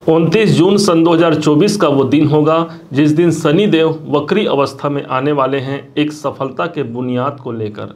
29 जून सन 2024 का वो दिन होगा जिस दिन शनिदेव वक्री अवस्था में आने वाले हैं एक सफलता के बुनियाद को लेकर।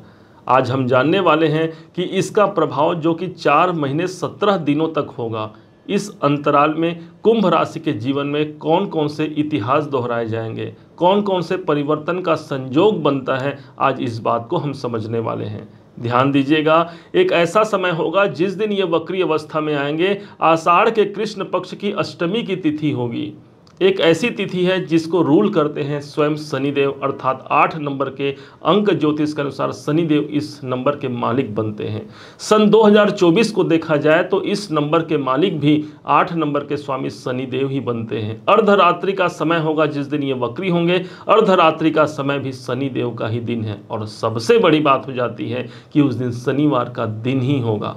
आज हम जानने वाले हैं कि इसका प्रभाव जो कि 4 महीने 17 दिनों तक होगा, इस अंतराल में कुंभ राशि के जीवन में कौन कौन से इतिहास दोहराए जाएंगे, कौन कौन से परिवर्तन का संयोग बनता है, आज इस बात को हम समझने वाले हैं। ध्यान दीजिएगा, एक ऐसा समय होगा जिस दिन ये वक्री अवस्था में आएंगे। आषाढ़ के कृष्ण पक्ष की अष्टमी की तिथि होगी। एक ऐसी तिथि है जिसको रूल करते हैं स्वयं शनिदेव, अर्थात 8 नंबर के अंक ज्योतिष के अनुसार शनिदेव इस नंबर के मालिक बनते हैं। सन 2024 को देखा जाए तो इस नंबर के मालिक भी 8 नंबर के स्वामी शनिदेव ही बनते हैं। अर्धरात्रि का समय होगा जिस दिन ये वक्री होंगे। अर्धरात्रि का समय भी शनिदेव का ही दिन है और सबसे बड़ी बात हो जाती है कि उस दिन शनिवार का दिन ही होगा,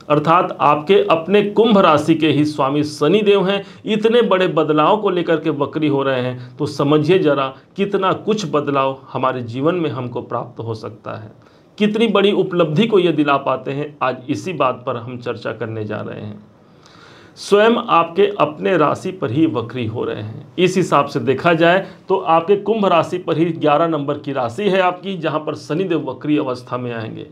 अर्थात आपके अपने कुंभ राशि के ही स्वामी शनिदेव हैं। इतने बड़े बदलाव को लेकर के वक्री हो रहे हैं तो समझिए जरा कितना कुछ बदलाव हमारे जीवन में हमको प्राप्त हो सकता है, कितनी बड़ी उपलब्धि को ये दिला पाते हैं। आज इसी बात पर हम चर्चा करने जा रहे हैं। स्वयं आपके अपने राशि पर ही वक्री हो रहे हैं। इस हिसाब से देखा जाए तो आपके कुंभ राशि पर ही 11 नंबर की राशि है आपकी, जहां पर शनिदेव वक्री अवस्था में आएंगे।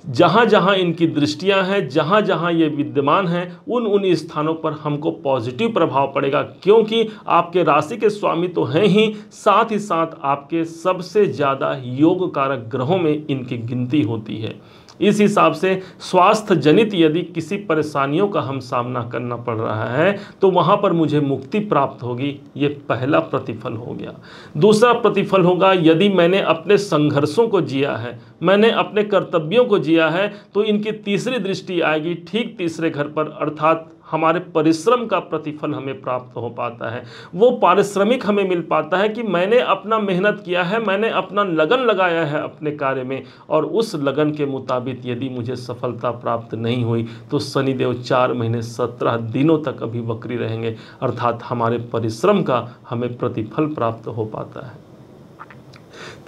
जहाँ जहाँ इनकी दृष्टियाँ हैं, जहाँ जहाँ ये विद्यमान हैं, उन स्थानों पर हमको पॉजिटिव प्रभाव पड़ेगा, क्योंकि आपके राशि के स्वामी तो हैं ही, साथ ही साथ आपके सबसे ज़्यादा योग कारक ग्रहों में इनकी गिनती होती है। इस हिसाब से स्वास्थ्य जनित यदि किसी परेशानियों का हम सामना करना पड़ रहा है तो वहाँ पर मुझे मुक्ति प्राप्त होगी, ये पहला प्रतिफल हो गया। दूसरा प्रतिफल होगा, यदि मैंने अपने संघर्षों को जिया है, मैंने अपने कर्तव्यों को जिया है, तो इनकी तीसरी दृष्टि आएगी ठीक तीसरे घर पर, अर्थात हमारे परिश्रम का प्रतिफल हमें प्राप्त हो पाता है। वो पारिश्रमिक हमें मिल पाता है कि मैंने अपना मेहनत किया है, मैंने अपना लगन लगाया है अपने कार्य में, और उस लगन के मुताबिक यदि मुझे सफलता प्राप्त नहीं हुई तो शनिदेव 4 महीने 17 दिनों तक अभी वक्री रहेंगे, अर्थात हमारे परिश्रम का हमें प्रतिफल प्राप्त हो पाता है।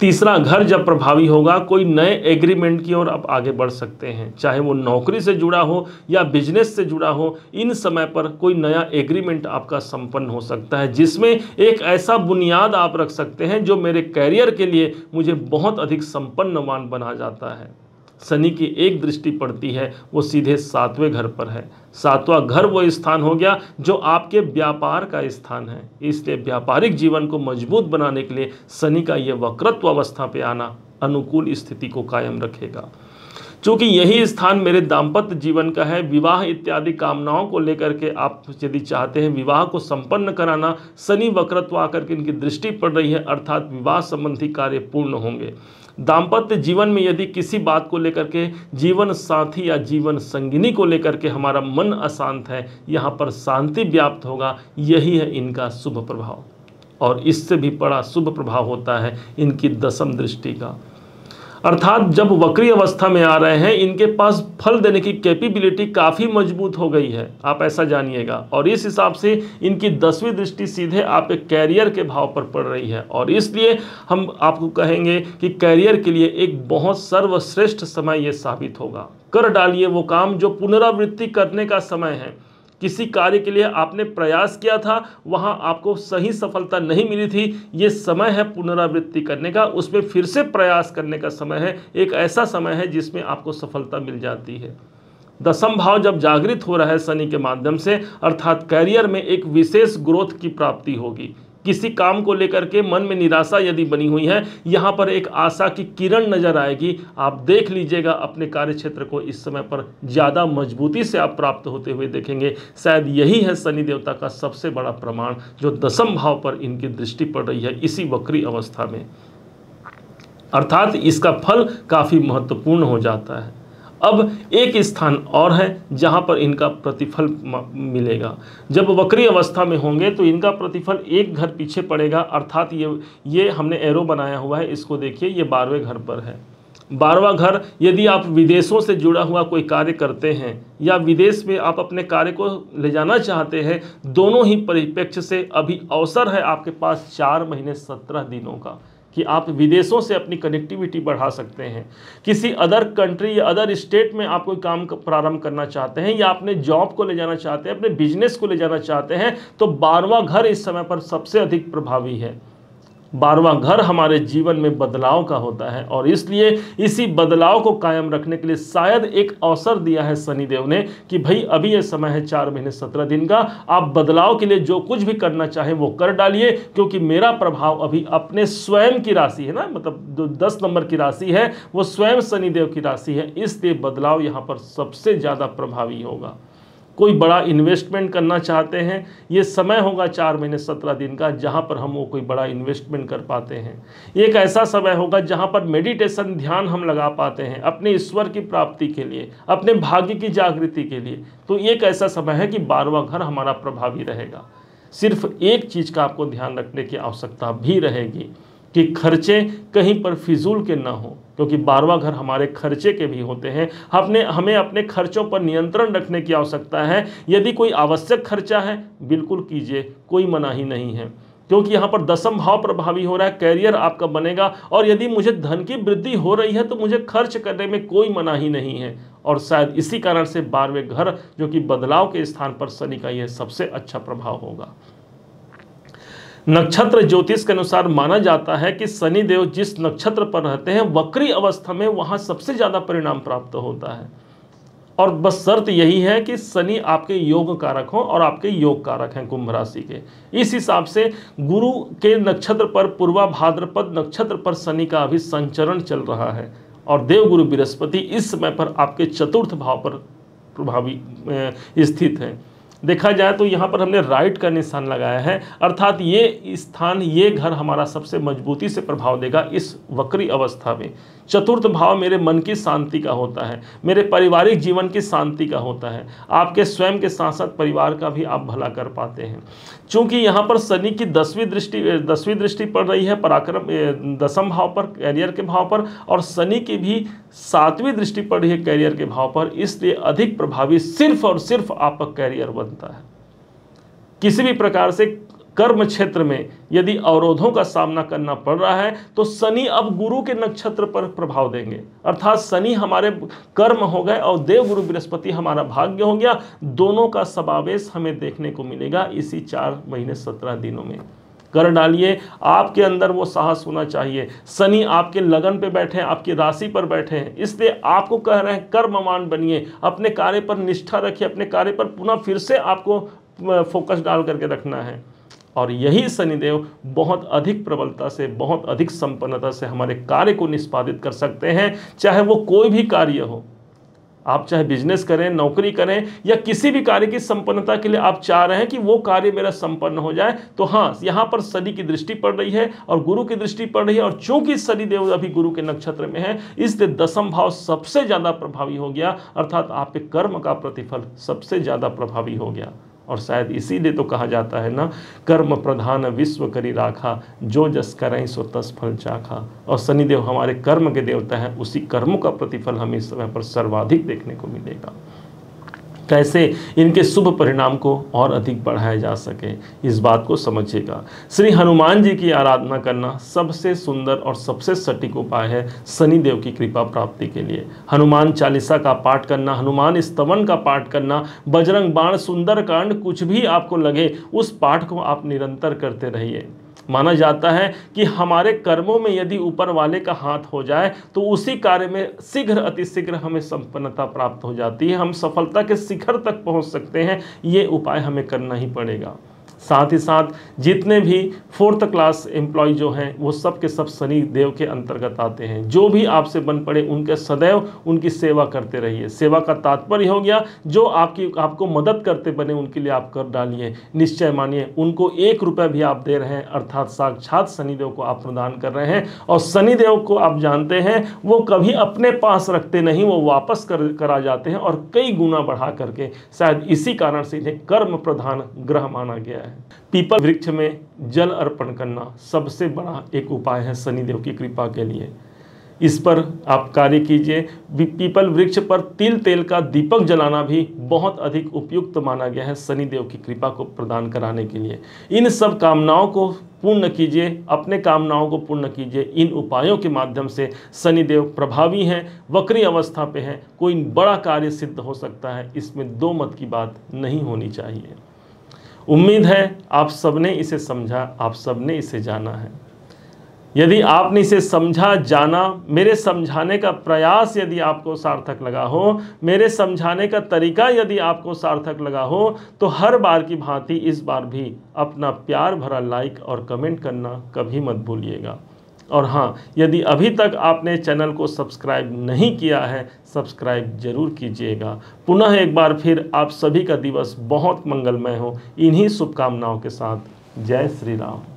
तीसरा घर जब प्रभावी होगा, कोई नए एग्रीमेंट की ओर आप आगे बढ़ सकते हैं, चाहे वो नौकरी से जुड़ा हो या बिजनेस से जुड़ा हो। इन समय पर कोई नया एग्रीमेंट आपका संपन्न हो सकता है जिसमें एक ऐसा बुनियाद आप रख सकते हैं जो मेरे कैरियर के लिए मुझे बहुत अधिक संपन्नवान बना जाता है। शनि की एक दृष्टि पड़ती है, वो सीधे 7वें घर पर है। 7वां घर वो स्थान हो गया जो आपके व्यापार का स्थान है। इसलिए व्यापारिक जीवन को मजबूत बनाने के लिए शनि का ये वक्रत्व अवस्था पे आना अनुकूल स्थिति को कायम रखेगा। चूँकि यही स्थान मेरे दाम्पत्य जीवन का है, विवाह इत्यादि कामनाओं को लेकर के आप यदि चाहते हैं विवाह को संपन्न कराना, शनि वक्रत्व आकर के इनकी दृष्टि पड़ रही है, अर्थात विवाह संबंधी कार्य पूर्ण होंगे। दाम्पत्य जीवन में यदि किसी बात को लेकर के, जीवन साथी या जीवन संगिनी को लेकर के हमारा मन अशांत है, यहाँ पर शांति व्याप्त होगा। यही है इनका शुभ प्रभाव, और इससे भी बड़ा शुभ प्रभाव होता है इनकी 10वीं दृष्टि का, अर्थात जब वक्री अवस्था में आ रहे हैं इनके पास फल देने की कैपेबिलिटी काफ़ी मजबूत हो गई है, आप ऐसा जानिएगा। और इस हिसाब से इनकी 10वीं दृष्टि सीधे आपके कैरियर के भाव पर पड़ रही है, और इसलिए हम आपको कहेंगे कि कैरियर के लिए एक बहुत सर्वश्रेष्ठ समय ये साबित होगा। कर डालिए वो काम जो पुनरावृत्ति करने का समय है। किसी कार्य के लिए आपने प्रयास किया था, वहां आपको सही सफलता नहीं मिली थी, ये समय है पुनरावृत्ति करने का, उसमें फिर से प्रयास करने का समय है। एक ऐसा समय है जिसमें आपको सफलता मिल जाती है। 10वां भाव जब जागृत हो रहा है शनि के माध्यम से, अर्थात कैरियर में एक विशेष ग्रोथ की प्राप्ति होगी। किसी काम को लेकर के मन में निराशा यदि बनी हुई है, यहाँ पर एक आशा की किरण नजर आएगी। आप देख लीजिएगा अपने कार्य क्षेत्र को इस समय पर ज़्यादा मजबूती से आप प्राप्त होते हुए देखेंगे। शायद यही है शनि देवता का सबसे बड़ा प्रमाण जो 10वें भाव पर इनकी दृष्टि पड़ रही है इसी वक्री अवस्था में, अर्थात इसका फल काफ़ी महत्वपूर्ण हो जाता है। अब एक स्थान और है जहां पर इनका प्रतिफल मिलेगा। जब वक्री अवस्था में होंगे तो इनका प्रतिफल एक घर पीछे पड़ेगा, अर्थात ये हमने एरो बनाया हुआ है, इसको देखिए, ये 12वें घर पर है। 12वां घर, यदि आप विदेशों से जुड़ा हुआ कोई कार्य करते हैं या विदेश में आप अपने कार्य को ले जाना चाहते हैं, दोनों ही परिप्रेक्ष्य से अभी अवसर है आपके पास 4 महीने 17 दिनों का कि आप विदेशों से अपनी कनेक्टिविटी बढ़ा सकते हैं। किसी अदर कंट्री या अदर स्टेट में आप कोई काम प्रारंभ करना चाहते हैं या अपने जॉब को ले जाना चाहते हैं, अपने बिजनेस को ले जाना चाहते हैं, तो 12वां घर इस समय पर सबसे अधिक प्रभावी है। 12वां घर हमारे जीवन में बदलाव का होता है और इसलिए इसी बदलाव को कायम रखने के लिए शायद एक अवसर दिया है शनिदेव ने कि भाई अभी ये समय है 4 महीने 17 दिन का, आप बदलाव के लिए जो कुछ भी करना चाहें वो कर डालिए, क्योंकि मेरा प्रभाव अभी अपने स्वयं की राशि है ना, मतलब जो 10 नंबर की राशि है वो स्वयं शनिदेव की राशि है, इसलिए बदलाव यहाँ पर सबसे ज़्यादा प्रभावी होगा। कोई बड़ा इन्वेस्टमेंट करना चाहते हैं, ये समय होगा 4 महीने 17 दिन का जहां पर हम वो कोई बड़ा इन्वेस्टमेंट कर पाते हैं। एक ऐसा समय होगा जहां पर मेडिटेशन ध्यान हम लगा पाते हैं अपने ईश्वर की प्राप्ति के लिए, अपने भाग्य की जागृति के लिए। तो एक ऐसा समय है कि 12वां घर हमारा प्रभावी रहेगा। सिर्फ एक चीज़ का आपको ध्यान रखने की आवश्यकता भी रहेगी कि खर्चे कहीं पर फिजूल के ना हो, क्योंकि 12वां घर हमारे खर्चे के भी होते हैं। हमें अपने खर्चों पर नियंत्रण रखने की आवश्यकता है। यदि कोई आवश्यक खर्चा है बिल्कुल कीजिए, कोई मनाही नहीं है, क्योंकि यहाँ पर 10वां भाव प्रभावी हो रहा है, कैरियर आपका बनेगा। और यदि मुझे धन की वृद्धि हो रही है तो मुझे खर्च करने में कोई मनाही नहीं है। और शायद इसी कारण से 12वें घर जो कि बदलाव के स्थान पर शनि का यह सबसे अच्छा प्रभाव होगा। नक्षत्र ज्योतिष के अनुसार माना जाता है कि शनि देव जिस नक्षत्र पर रहते हैं वक्री अवस्था में वहां सबसे ज्यादा परिणाम प्राप्त होता है। और बस शर्त यही है कि शनि आपके योग कारक हो और आपके योग कारक हैं कुंभ राशि के। इस हिसाब से गुरु के नक्षत्र पर पूर्वा भाद्रपद नक्षत्र पर शनि का अभी संचरण चल रहा है और देवगुरु बृहस्पति इस समय पर आपके चतुर्थ भाव पर प्रभावी स्थित है। देखा जाए तो यहाँ पर हमने राइट का निशान लगाया है, अर्थात ये स्थान, ये घर हमारा सबसे मजबूती से प्रभाव देगा इस वक्री अवस्था में। चतुर्थ भाव मेरे मन की शांति का होता है, मेरे पारिवारिक जीवन की शांति का होता है, आपके स्वयं के साथ साथ परिवार का भी आप भला कर पाते हैं। चूंकि यहाँ पर शनि की 10वीं दृष्टि पड़ रही है पराक्रम 10वें भाव पर, कैरियर के भाव पर, और शनि की भी 7वीं दृष्टि पड़ रही है कैरियर के भाव पर, इसलिए अधिक प्रभावी सिर्फ और सिर्फ आपका कैरियर बनता है। किसी भी प्रकार से कर्म क्षेत्र में यदि अवरोधों का सामना करना पड़ रहा है तो शनि अब गुरु के नक्षत्र पर प्रभाव देंगे, अर्थात शनि हमारे कर्म हो गए और देवगुरु बृहस्पति हमारा भाग्य हो गया। दोनों का समावेश हमें देखने को मिलेगा इसी 4 महीने 17 दिनों में। कर डालिए, आपके अंदर वो साहस होना चाहिए। शनि आपके लगन पे बैठे हैं, आपकी राशि पर बैठे हैं, इसलिए आपको कह रहे हैं कर्मवान बनिए, अपने कार्य पर निष्ठा रखिए, अपने कार्य पर पुनः फिर से आपको फोकस डाल करके रखना है। और यही शनिदेव बहुत अधिक प्रबलता से, बहुत अधिक संपन्नता से हमारे कार्य को निष्पादित कर सकते हैं, चाहे वो कोई भी कार्य हो। आप चाहे बिजनेस करें, नौकरी करें, या किसी भी कार्य की संपन्नता के लिए आप चाह रहे हैं कि वो कार्य मेरा संपन्न हो जाए, तो हाँ, यहाँ पर शनि की दृष्टि पड़ रही है और गुरु की दृष्टि पड़ रही है। और चूंकि शनिदेव अभी गुरु के नक्षत्र में है, इसलिए 10वां भाव सबसे ज़्यादा प्रभावी हो गया, अर्थात आपके कर्म का प्रतिफल सबसे ज़्यादा प्रभावी हो गया। और शायद इसीलिए तो कहा जाता है ना, कर्म प्रधान विश्व करी राखा, जो जस करें सो तस फल चाखा। और शनिदेव हमारे कर्म के देवता हैं, उसी कर्मों का प्रतिफल हमें इस समय पर सर्वाधिक देखने को मिलेगा। कैसे इनके शुभ परिणाम को और अधिक बढ़ाया जा सके, इस बात को समझिएगा। श्री हनुमान जी की आराधना करना सबसे सुंदर और सबसे सटीक उपाय है शनिदेव की कृपा प्राप्ति के लिए। हनुमान चालीसा का पाठ करना, हनुमान स्तवन का पाठ करना, बजरंग बाण, सुंदरकांड, कुछ भी आपको लगे उस पाठ को आप निरंतर करते रहिए। माना जाता है कि हमारे कर्मों में यदि ऊपर वाले का हाथ हो जाए तो उसी कार्य में शीघ्र अतिशीघ्र हमें संपन्नता प्राप्त हो जाती है, हम सफलता के शिखर तक पहुंच सकते हैं। ये उपाय हमें करना ही पड़ेगा। साथ ही साथ जितने भी 4th क्लास एम्प्लॉय जो हैं वो सब के सब शनि देव के अंतर्गत आते हैं। जो भी आपसे बन पड़े उनके सदैव उनकी सेवा करते रहिए। सेवा का तात्पर्य हो गया जो आपको मदद करते बने उनके लिए आप कर डालिए। निश्चय मानिए उनको 1 रुपया भी आप दे रहे हैं, अर्थात साक्षात शनिदेव को आप प्रदान कर रहे हैं। और शनिदेव को आप जानते हैं वो कभी अपने पास रखते नहीं, वो वापस करा जाते हैं और कई गुना बढ़ा करके। शायद इसी कारण से इन्हें कर्म प्रधान ग्रह माना गया है। पीपल वृक्ष में जल अर्पण करना सबसे बड़ा एक उपाय है शनिदेव की कृपा के लिए। इस पर आप कार्य कीजिए। पीपल वृक्ष पर तिल तेल का दीपक जलाना भी बहुत अधिक उपयुक्त माना गया है शनिदेव की कृपा को प्रदान कराने के लिए। इन सब कामनाओं को पूर्ण कीजिए, अपने कामनाओं को पूर्ण कीजिए। इन उपायों के माध्यम से शनिदेव प्रभावी हैं, वक्री अवस्था पे हैं, कोई बड़ा कार्य सिद्ध हो सकता है, इसमें दो मत की बात नहीं होनी चाहिए। उम्मीद है आप सबने इसे समझा, आप सबने इसे जाना है। यदि आपने इसे समझा, जाना, मेरे समझाने का प्रयास यदि आपको सार्थक लगा हो, मेरे समझाने का तरीका यदि आपको सार्थक लगा हो, तो हर बार की भांति इस बार भी अपना प्यार भरा लाइक और कमेंट करना कभी मत भूलिएगा। और हाँ, यदि अभी तक आपने चैनल को सब्सक्राइब नहीं किया है, सब्सक्राइब जरूर कीजिएगा। पुनः एक बार फिर आप सभी का दिवस बहुत मंगलमय हो, इन्हीं शुभकामनाओं के साथ। जय श्री राम।